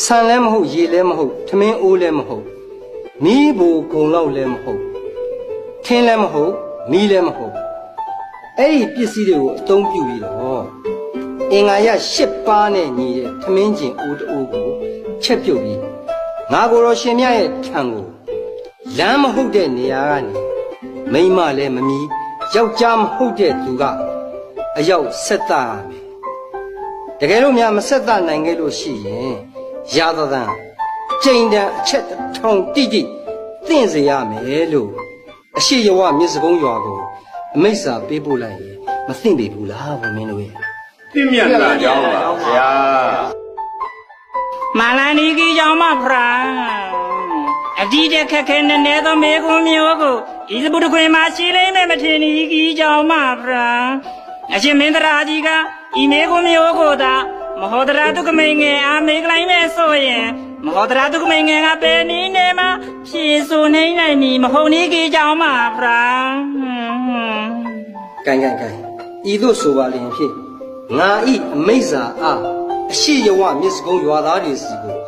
ဆန်လည်းမဟုတ်ရေလည်းမဟုတ်ထမင်းအိုးလည်းမဟုတ်မီးဘူဂုံလောက်လည်းမဟုတ်ထင်းလည်းမဟုတ်မီးလည်းမဟုတ်အဲ့ဒီပစ္စည်းတွေကိုအသုံးပြုပြီးတော့အင်္ဂါရ8ပါးနဲ့ညီတဲ့ထမင်းကျင်အိုးတိုးကိုချက်ပြုတ်ပြီးငါကိုယ်တော်ရှင်မြတ်ရဲ့ထံကိုလမ်းမဟုတ်တဲ့နေရာကနေမိန်းမလည်းမမီယောက်ျားမဟုတ်တဲ့သူကအယောက်ဆက်တာရမယ်တကယ်လို့များမဆက်တာနိုင်ခဲ့လို့ရှိရင်ရာသသံကျိန်တန်အချက်ထောင်တိတိသင့်စေရမယ်လို့အရှိယဝမြစ်စကုံးရွာကိုအမိစ္ဆာပေးပို့လိုက်ရင်မသင့်ပေဘူးလားဘုမင်းတို့ရဲ့ ပြည့်မြတ်တာကြောင်းပါဗျာ မာလန်ဒီကြီးကြောင့်မဖရာအဒီတဲ့ခက်ခဲနဲ့နေသောမေကွန်မျိုးကိုဤစပုတခွေမှာရှိလိမ့်မယ်မထင်ဒီကြီးကြောင့်မဖရာအရှင်မင်းတရားကြီးကဤမေကွန်မျိုးကိုသာမဟောဒရာတုကမိန်ငယ်အားမေကလိုက်မဲ့ဆိုရင်မဟောဒရာတုကမိန်ငယ်ကပဲနည်းနေမှာဖြေဆိုနေနိုင်မည်မဟုတ်နီးကြီးကြောင့်မဖရာ ကိုင်ဤသို့ဆိုပါလျင်ဖြင့်ငါဤအမိစ္ဆာအားအရှိယဝမြစ်စကုံးရွာသားတွေစီကို